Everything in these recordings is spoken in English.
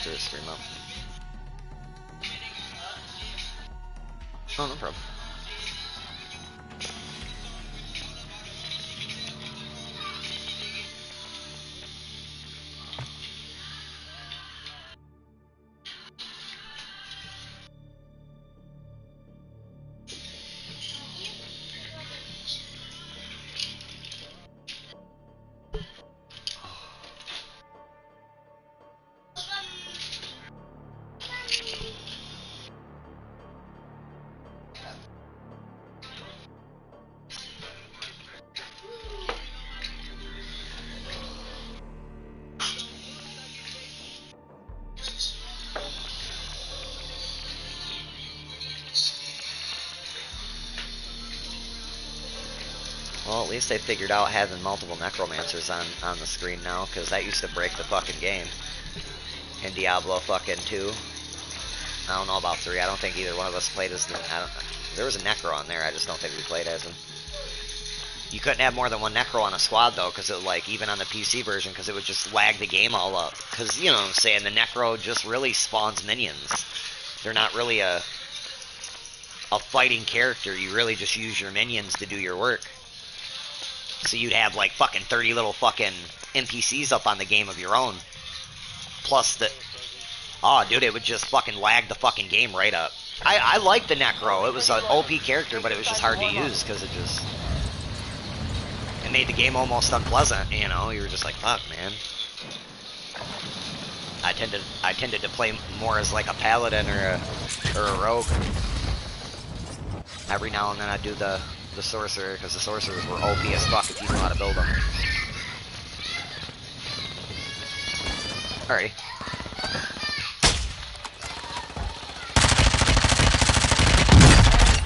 after the stream up. Oh, no problem. Well, at least they figured out having multiple necromancers on the screen now, because that used to break the fucking game. In Diablo fucking 2. I don't know about 3. I don't think either one of us played as the... there was a necro on there, I just don't think we played as him. You couldn't have more than one necro on a squad, though, because it, like, even on the PC version, because it would just lag the game all up. Because, you know what I'm saying, the necro just really spawns minions. They're not really a fighting character. You really just use your minions to do your work. So you'd have like fucking 30 little fucking NPCs up on the game of your own. Plus the... Oh, dude, it would just fucking lag the fucking game right up. I liked the Necro. It was an OP character, but it was just hard to use because it just... It made the game almost unpleasant, you know? You were just like, fuck, man. I tended to play more as like a paladin or a rogue. Every now and then I'd do the sorcerer, because the sorcerers were OP as fuck if you knew how to build them. Alrighty.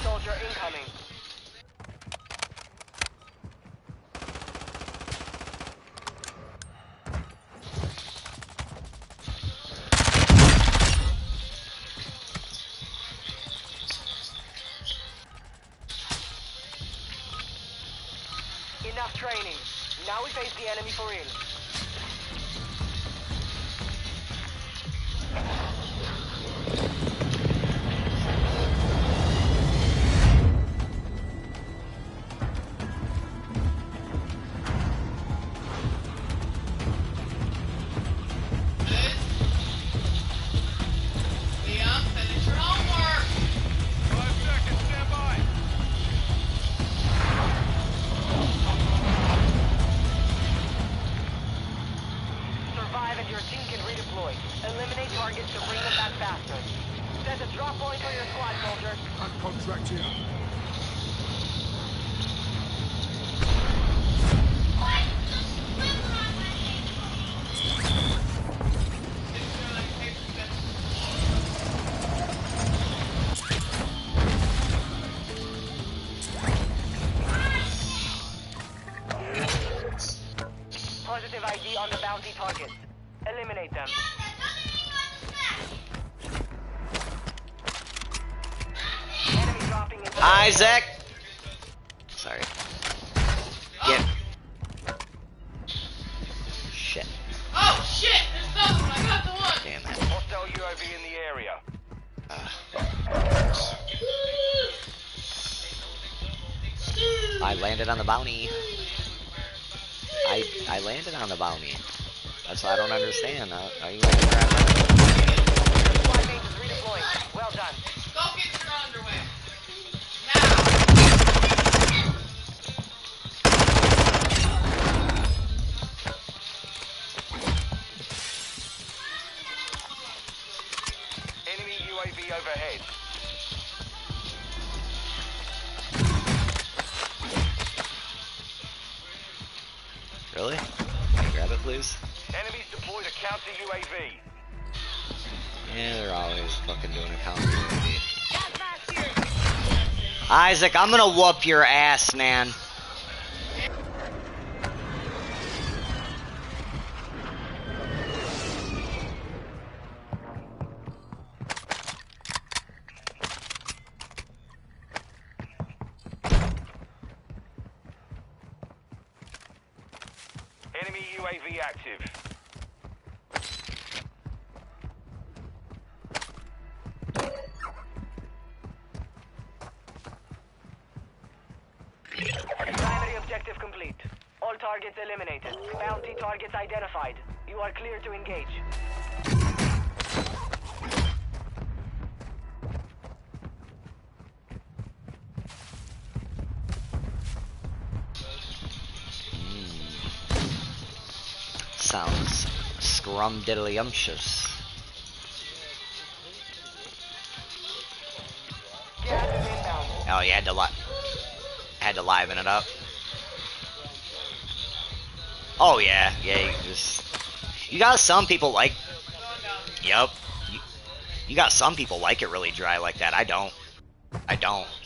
Soldier incoming. Enough training. Now we face the enemy for real. Eliminate targets to bring them back faster. Set a drop point for your squad, soldier. I'm contract here. Positive ID on the bounty target. Eliminate them. Enemy dropping into Isaac! Sorry. Get. Shit. Oh shit! There's another one! I got the one! Damn it. hostile UAV in the area. I landed on the bounty. I landed on the bounty. That's what I don't understand. Are you landing where I'm at? Squad mate is redeploying. Well done. Go get your underwear! Enemy UAV overhead. Really? Can you grab it, please? Enemies deployed a counter UAV. Yeah, they're always fucking doing a counter UAV. Isaac, I'm gonna whoop your ass, man. Enemy UAV active. Objective complete. All targets eliminated. Bounty targets identified. You are clear to engage. Sounds scrumdiddlyumptious. Gas is inbound. Oh, you had to liven it up. Oh yeah, you got some people like. Yep. You got some people like it really dry like that. I don't.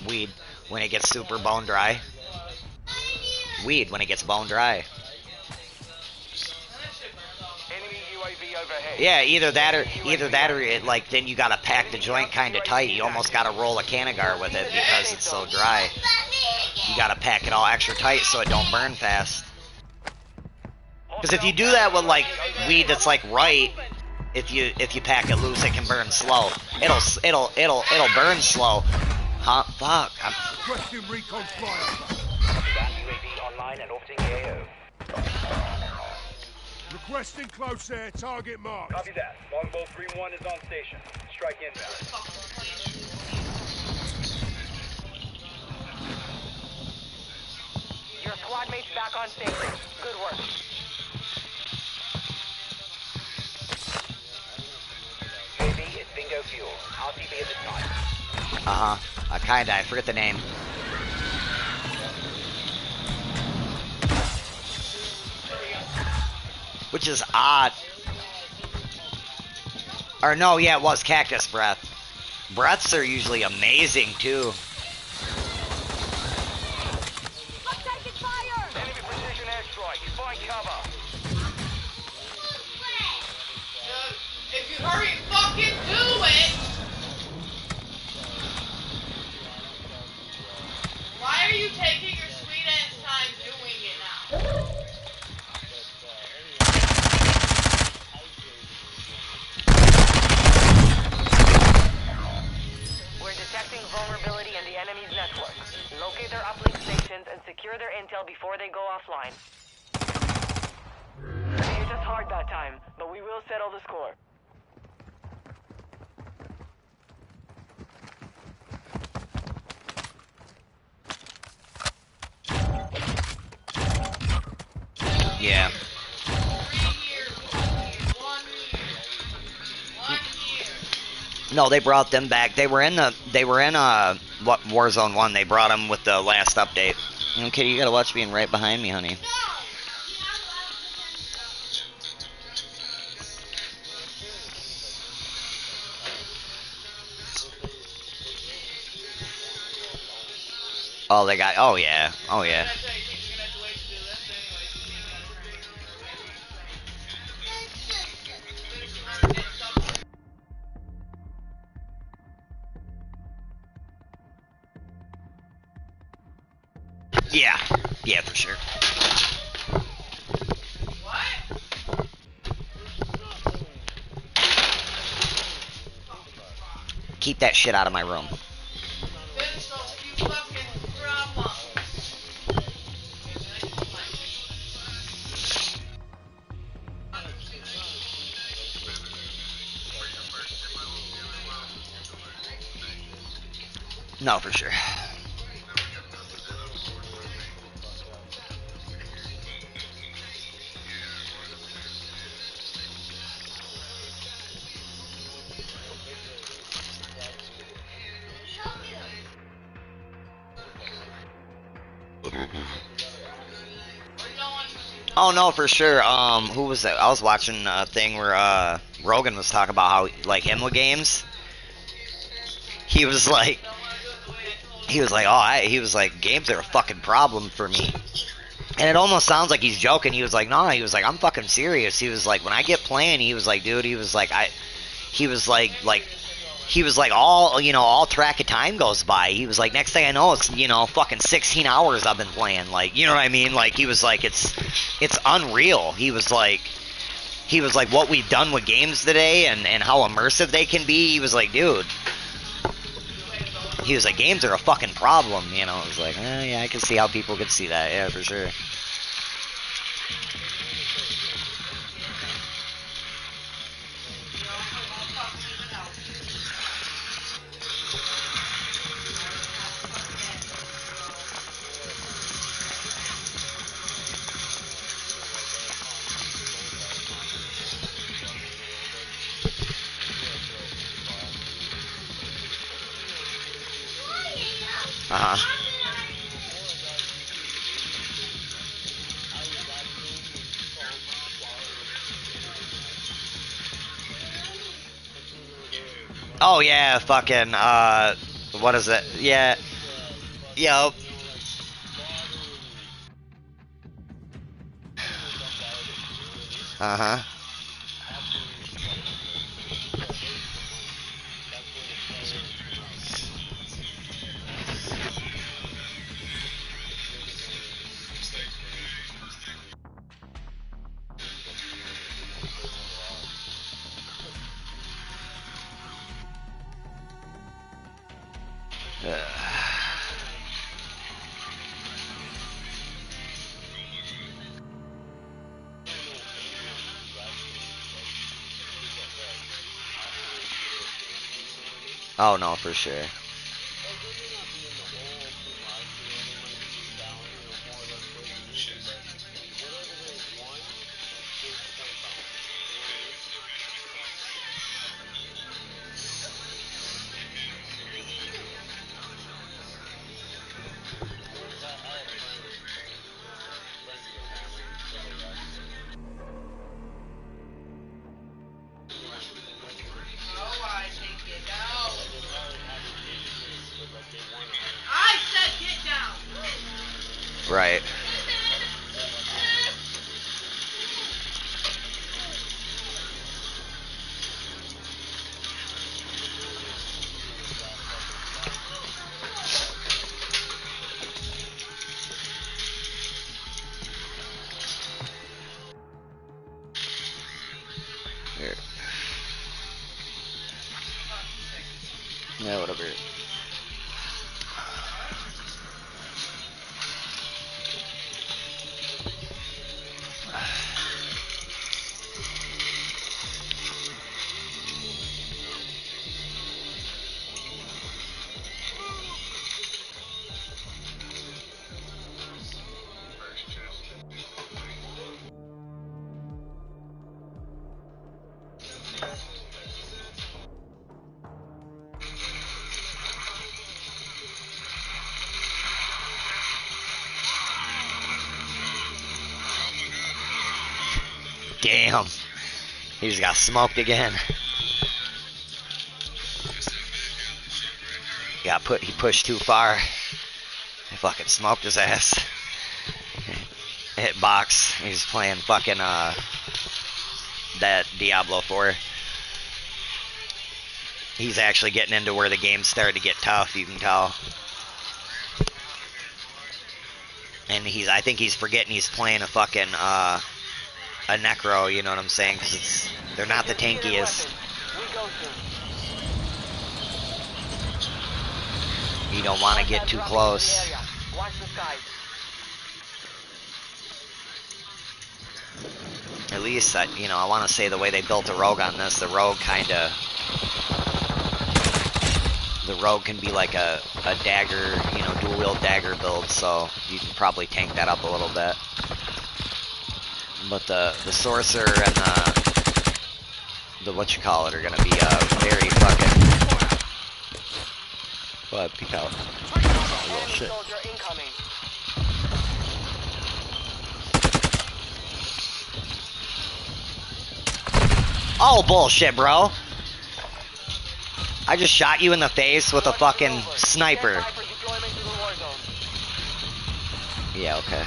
Weed when it gets super bone dry. Weed when it gets bone dry. Enemy UAV overhead. Yeah, either that or it, like then you gotta pack the joint kind of tight. You almost gotta roll a Canagar with it because it's so dry. You gotta pack it all extra tight so it don't burn fast. Because if you do that with like weed that's like right, if you pack it loose, it can burn slow. It'll burn slow. Huh? Fuck. Requesting recon flyover. UAV online and orbiting AO. Requesting close air, target marked. Copy that. Longbow 3-1 is on station. Strike inbound. Your squad mate's back on station. Good work. UAV is bingo fuel. RTB at this time. I forget the name. Which is odd. Or no, yeah, it was Cactus Breath. Breaths are usually amazing too. Enemy precision airstrike. Find cover. Dude, if you hurry fucking do it! Why are you taking your sweet ass time doing it now? We're detecting vulnerability in the enemy's network. Locate their uplink stations and secure their intel before they go offline. They hit us hard that time, but we will settle the score. Yeah. 3 years, 1 year. 1 year. No, they brought them back. They were in what Warzone 1. They brought them with the last update. Okay, you gotta watch being right behind me, honey. Oh, they got. Oh yeah. Oh yeah. Yeah. Yeah, for sure. What? Keep that shit out of my room. You fucking drama. No, for sure. Oh no, for sure. Who was that? I was watching a thing where Rogan was talking about how like him with games. He was like, games are a fucking problem for me. And it almost sounds like he's joking. He was like, no, he was like, I'm fucking serious. He was like, when I get playing, he was like, dude, he was like, all track of time goes by. He was like, next thing I know, it's, fucking 16 hours I've been playing. Like, you know what I mean? Like, he was like, it's unreal. He was like, what we've done with games today and how immersive they can be. He was like, dude. he was like, games are a fucking problem, you know. I was like, yeah, I can see how people could see that, yeah, for sure. Uh-huh. Oh yeah, fucking what is it? Yeah. Yup. Uh-huh. Oh no, for sure. I said get down. Right. Here. Yeah, whatever. Damn. He just got smoked again. He pushed too far. He fucking smoked his ass. Hit box. He's playing fucking that Diablo 4. He's actually getting into where the game's starting to get tough, you can tell. And I think he's forgetting he's playing a fucking a Necro, you know what I'm saying? Because they're not the tankiest. You don't want to get too close. At least, you know, I want to say the way they built a rogue on this, the rogue can be like a dagger, you know, dual-wield dagger build, so you can probably tank that up a little bit. But the sorcerer and the whatchamacallit are gonna be very fucking. What? Peek out. Oh, shit. Oh, bullshit, bro. I just shot you in the face with a fucking sniper. Yeah, okay.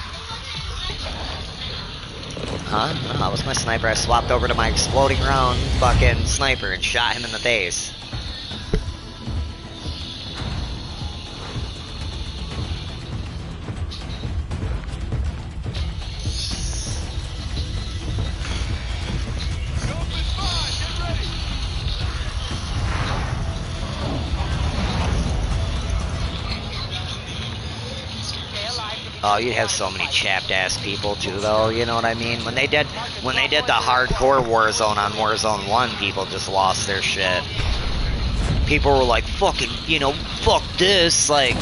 Huh? No, that was my sniper. I swapped over to my exploding round fucking sniper and shot him in the face. Oh, you'd have so many chapped ass people too, though. You know what I mean? When they did the hardcore Warzone on Warzone 1, people just lost their shit. People were like, fucking, you know, fuck this. Like,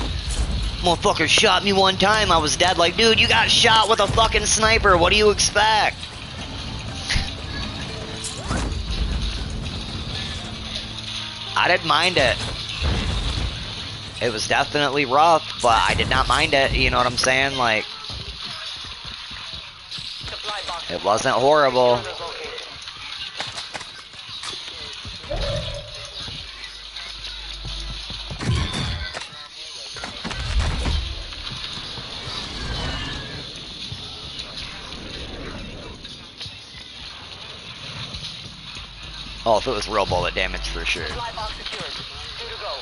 motherfucker shot me one time, I was dead. Like, dude, you got shot with a fucking sniper. What do you expect? I didn't mind it. It was definitely rough, but I did not mind it. You know what I'm saying? Like, it wasn't horrible. Oh, if it was real bullet damage, for sure. Supply box secured. 2 to go.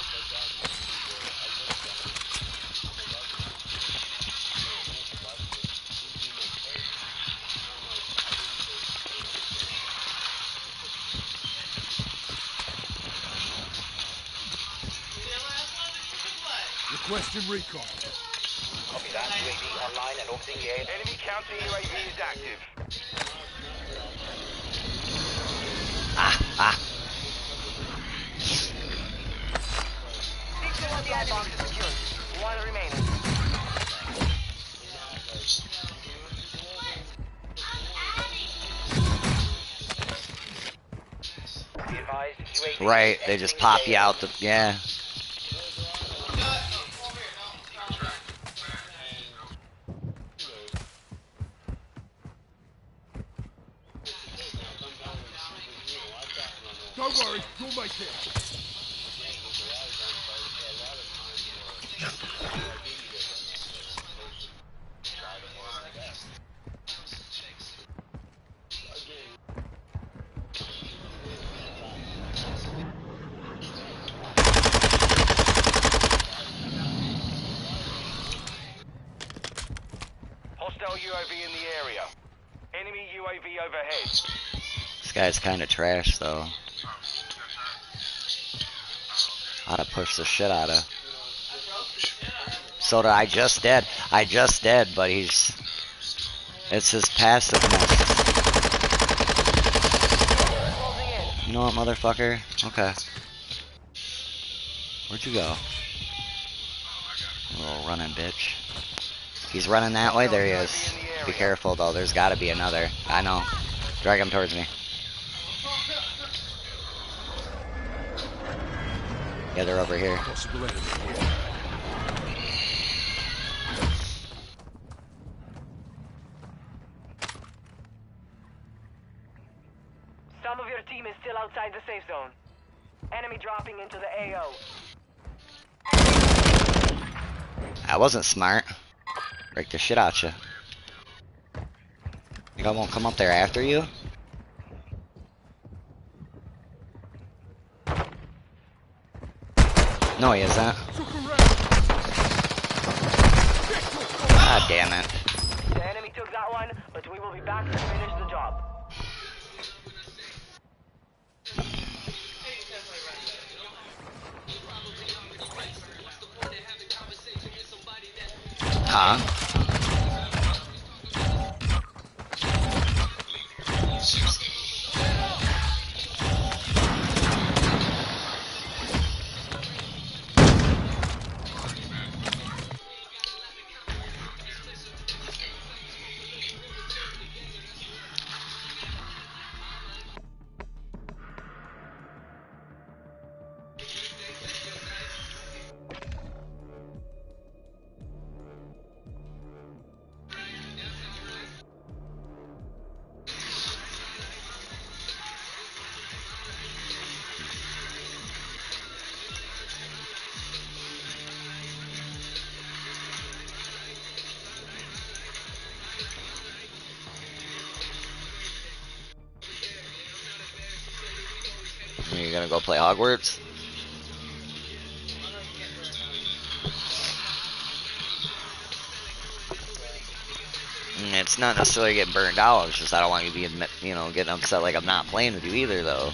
Requesting recon. Copy that. UAV online and orbiting the area. Enemy counter UAV is active. Ah. Supply box is secured. 1 remaining. Be advised, UAV Right, they just pop you out the, yeah. Don't worry, you'll make it. Hostile UAV in the area. Enemy UAV overhead. This guy's kind of trash, though. Ought to push the shit out of. So did I just did. I just did, but he's. It's his passiveness. You know what, motherfucker? Okay. Where'd you go? Little running bitch. He's running that way. There he is. Be careful, though. There's got to be another. I know. Drag him towards me. Yeah, they're over here. Possible enemy here. Some of your team is still outside the safe zone. Enemy dropping into the AO. That wasn't smart. Break the shit out you. Think I won't come up there after you? No, he isn't. God damn it. The enemy took that one, but we will be back to finish the job. Huh? You gonna go play Hogwarts? It's not necessarily getting burned out. It's just I don't want you being, you know, getting upset like I'm not playing with you either, though.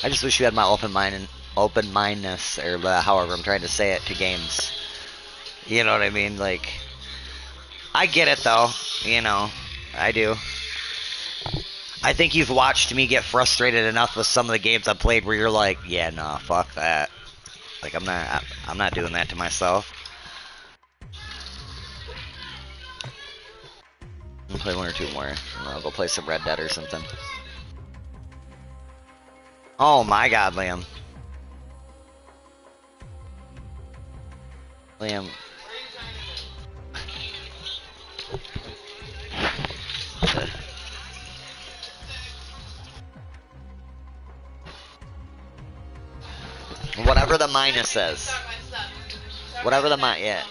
I just wish you had my open mindedness, or however I'm trying to say it, to games. You know what I mean? Like, I get it though. You know, I do. I think you've watched me get frustrated enough with some of the games I've played where you're like, yeah, nah, fuck that. Like, I'm not doing that to myself. I'll play 1 or 2 more, and then I'll go play some Red Dead or something. Oh my god, Liam. Liam. Whatever the minus says. Whatever the yeah.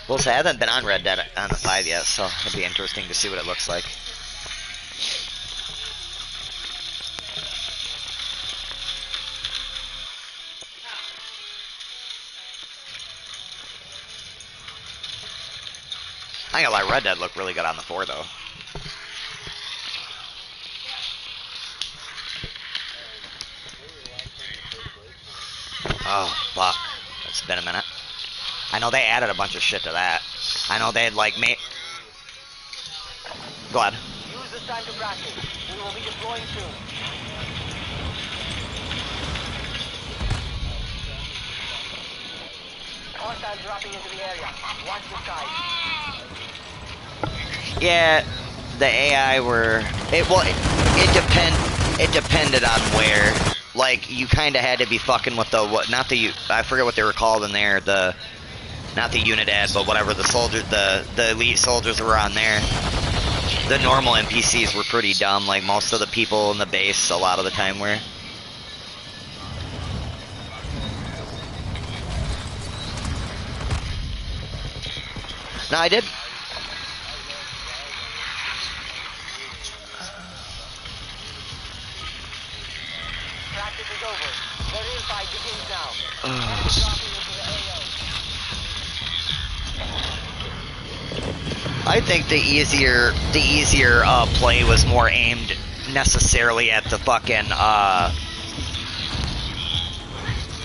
Well, so I haven't been on Red Dead on the 5 yet, so it'd be interesting to see what it looks like. I ain't gonna lie, Red Dead looked really good on the 4 though. Oh, fuck. It's been a minute. I know they added a bunch of shit to that. I know they had like made. Go ahead. Use this time to practice. We will be deploying soon. Hostiles dropping into the area. Watch the skies. Yeah, the AI were. It depended on where. Like, you kind of had to be fucking with the not the I forget what they were called in there, not the Unidad, but whatever, the soldiers, the elite soldiers were on there. The normal NPCs were pretty dumb, like most of the people in the base a lot of the time were. No, I did. Practice is over. The real fight begins now. I think the easier play was more aimed necessarily at the fucking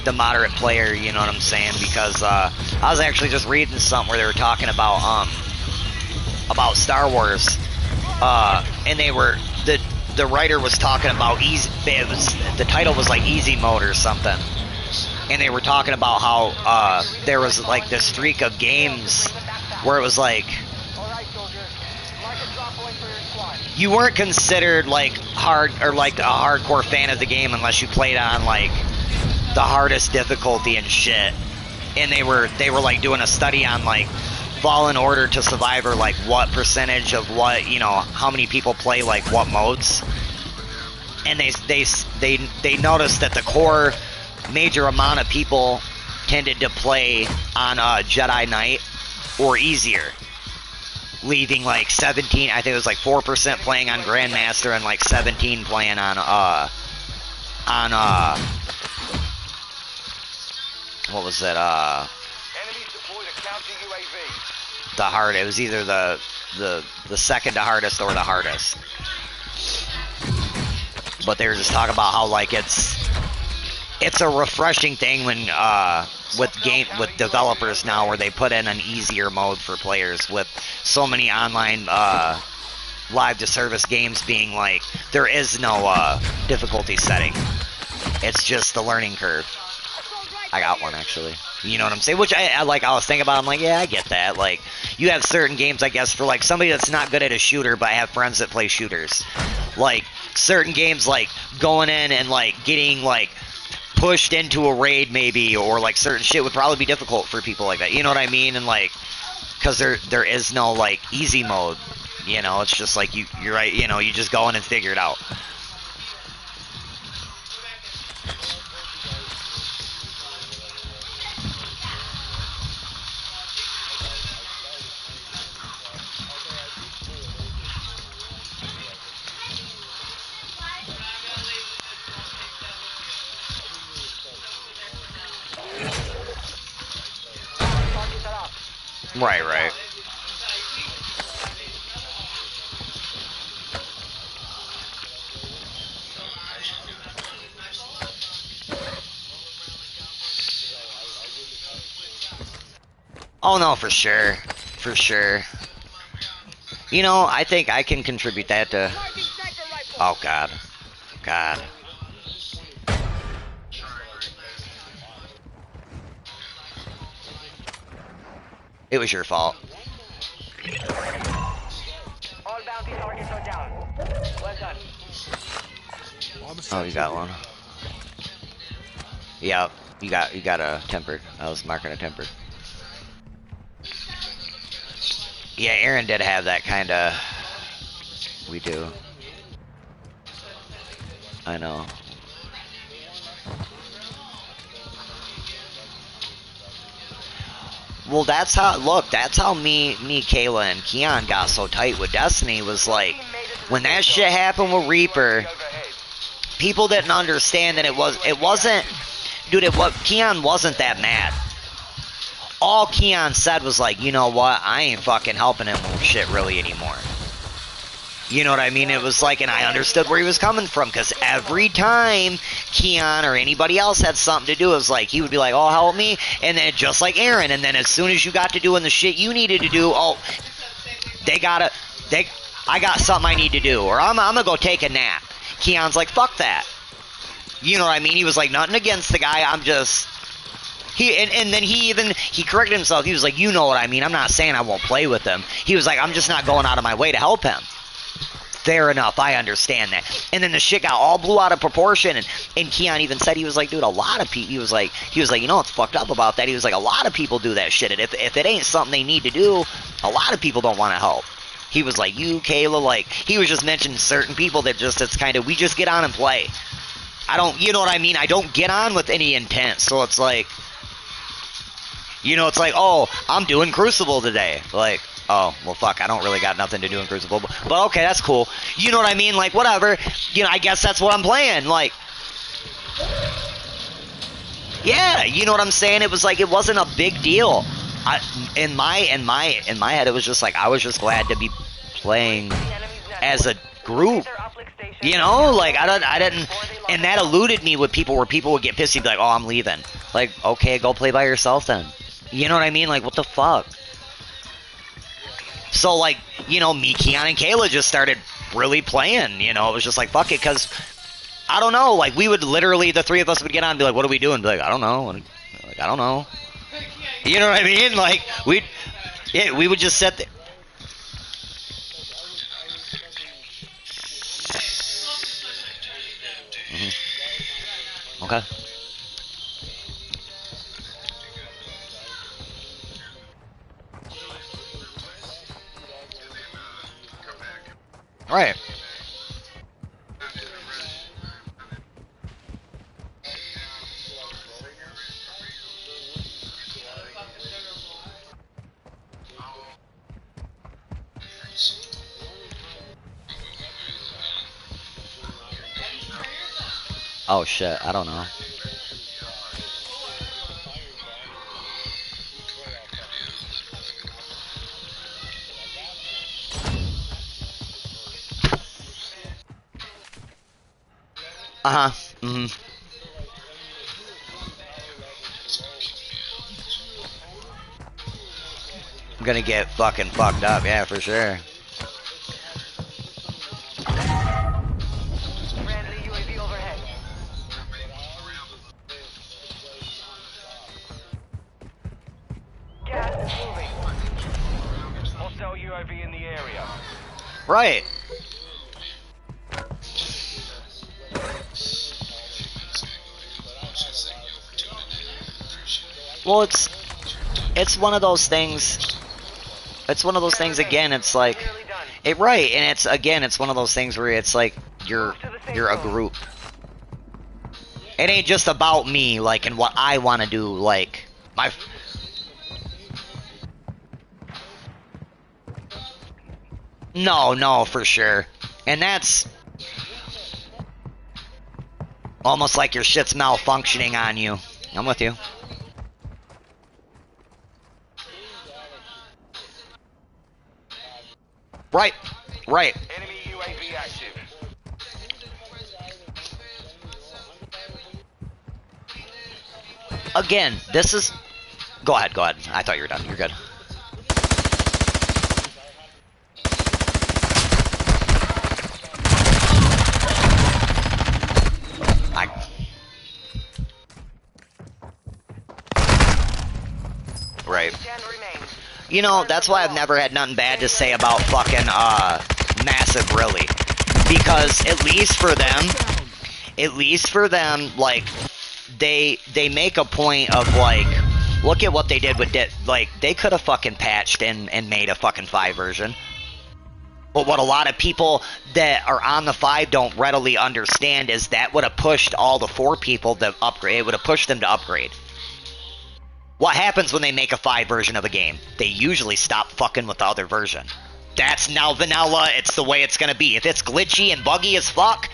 the moderate player, you know what I'm saying? Because I was actually just reading something where they were talking about Star Wars, and they were the writer was talking about the title was like Easy Mode or something, and they were talking about how there was like this streak of games where it was like you weren't considered like hard or like a hardcore fan of the game unless you played on like the hardest difficulty and shit. And they were like doing a study on like Fallen Order to Survivor, like what percentage of what, you know, how many people play like what modes. And they noticed that the core major amount of people tended to play on Jedi Knight or easier, leaving like 17, I think it was like 4% playing on Grandmaster and like 17 playing on what was it, Enemies deployed a counter UAV. the hard, it was either the second to hardest or the hardest. But they were just talking about how like it's a refreshing thing when with developers now where they put in an easier mode for players, with so many online live to service games being like there is no difficulty setting. It's just the learning curve. I got one actually. You know what I'm saying? Which I like. I was thinking about. I'm like, yeah, I get that. Like, you have certain games, I guess, for like somebody that's not good at a shooter, but I have friends that play shooters. Like certain games, like going in and like getting like pushed into a raid maybe, or like certain shit would probably be difficult for people like that. You know what I mean? And like, because there is no like easy mode. You know, it's just like you're right. You know, you just go in and figure it out. Right, right. Oh no, for sure. For sure. You know, I think I can contribute that to... Oh, God. God. It was your fault. All bounty targets are down. Well done. Oh, you got one. Yeah, you got a tempered. I was marking a tempered. Yeah, Aaron did have that kind of... We do. I know. Well, that's how... Look, that's how me, Kayla, and Keon got so tight with Destiny, was like... When that shit happened with Reaper, people didn't understand that it wasn't... Dude, Keon wasn't that mad. All Keon said was like, you know what, I ain't fucking helping him with shit really anymore. You know what I mean? It was like, and I understood where he was coming from, because every time Keon or anybody else had something to do, it was like, he would be like, oh, help me, and then just like Aaron, and then as soon as you got to doing the shit you needed to do, oh, I got something I need to do, or I'm gonna go take a nap. Keon's like, fuck that. You know what I mean? He was like, nothing against the guy, I'm just... And then he corrected himself. He was like, you know what I mean. I'm not saying I won't play with him. He was like, I'm just not going out of my way to help him. Fair enough. I understand that. And then the shit got all blew out of proportion. And Keon even said, he was like, dude, a lot of people, he was like, you know what's fucked up about that? He was like, a lot of people do that shit. And if it ain't something they need to do, a lot of people don't want to help. He was like, you, Kayla, like, he was just mentioning certain people that just, it's kind of, we just get on and play. I don't, you know what I mean? I don't get on with any intent. So it's like, you know, it's like, oh, I'm doing Crucible today. Like, oh, well, fuck, I don't really got nothing to do in Crucible. But okay, that's cool. You know what I mean? Like, whatever. You know, I guess that's what I'm playing. Like, yeah, you know what I'm saying? It was like, it wasn't a big deal. In my head, it was just like, I was just glad to be playing as a group. You know, like, I didn't, and that eluded me with people where people would get pissed and be like, oh, I'm leaving. Like, okay, go play by yourself then. You know what I mean? Like, what the fuck? So, like, you know, me, Keon, and Kayla just started really playing. You know, it was just like, fuck it, because, I don't know, like, we would literally, the three of us would get on and be like, what are we doing? Be like, I don't know. Like, I don't know. You know what I mean? Like, we would just sit there. Mm-hmm. Okay. Right. Oh shit, I don't know. Uh-huh. Mm-hmm. I'm gonna get fucking fucked up, yeah, for sure. Friendly UAV overhead. Gas is moving. Hostile UAV in the area. Right. Well, it's one of those things. It's one of those things again. It's like, Right, and it's again, it's one of those things where it's like you're a group. It ain't just about me, like, and what I want to do, like my. No, for sure, and that's almost like your shit's malfunctioning on you. I'm with you. Right. Enemy UAV active. Again, this is... Go ahead. I thought you were done. You're good. Right. You know, that's why I've never had nothing bad to say about fucking, Massive, really. Because, at least for them, like, they make a point of, like, look at what they did with like, they could have fucking patched and made a fucking 5 version. But what a lot of people that are on the 5 don't readily understand is that would have pushed all the 4 people to upgrade. It would have pushed them to upgrade. What happens when they make a 5 version of a game? They usually stop fucking with the other version. That's now vanilla, it's the way it's gonna be. If it's glitchy and buggy as fuck,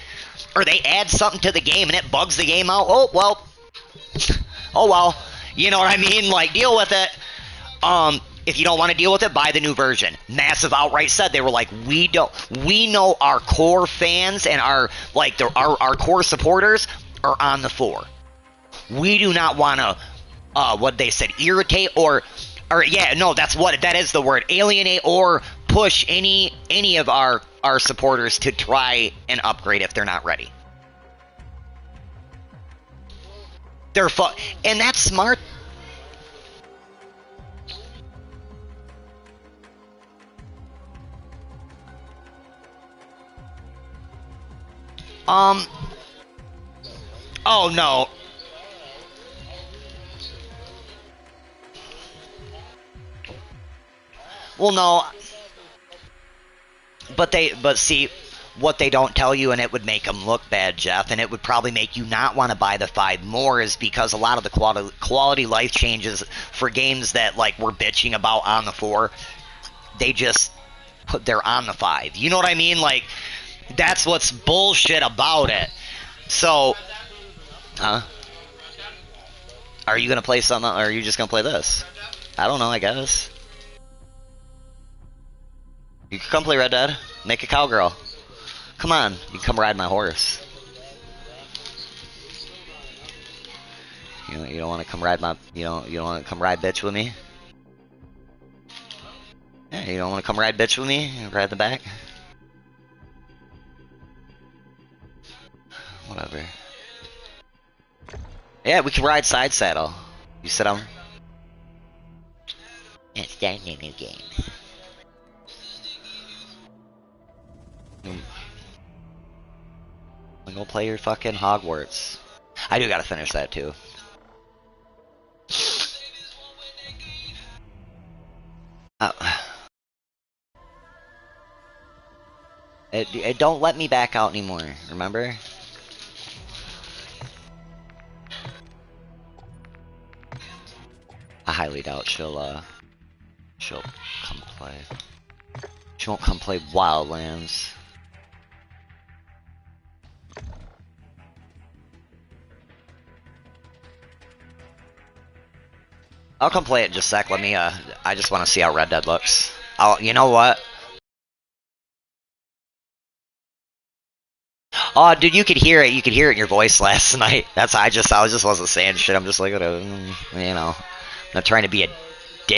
or they add something to the game and it bugs the game out, oh well. You know what I mean? Like, deal with it. If you don't want to deal with it, buy the new version. Massive outright said, they were like, we know our core fans and our core supporters are on the 4. We do not want to, what they said, irritate or yeah, no, that is the word, alienate or push any of our supporters to try and upgrade if they're not ready. They're and that's smart. Oh no. Well, no. But see, what they don't tell you, and it would make them look bad, Jeff, and it would probably make you not want to buy the 5 more, is because a lot of the quality life changes for games that, like, we're bitching about on the 4, they just they're on the 5. You know what I mean? Like, that's what's bullshit about it. So, are you gonna play something, or are you just gonna play this? I don't know, I guess. You can come play Red Dead. Make a cowgirl. Come on, you can come ride my horse. You don't want to come ride my you don't want to come ride bitch with me? Yeah, you don't want to come ride bitch with me? Ride the back? Whatever. Yeah, we can ride side saddle. You sit on. It's starting a new game. Go play your fucking Hogwarts. I do gotta finish that too. It don't let me back out anymore, remember? I highly doubt she'll come play. She won't come play Wildlands. I'll come play it in just a sec. Let me, I just want to see how Red Dead looks. You know what? Oh, dude, you could hear it. You could hear it in your voice last night. I just wasn't saying shit. I'm just like, you know, I'm not trying to be a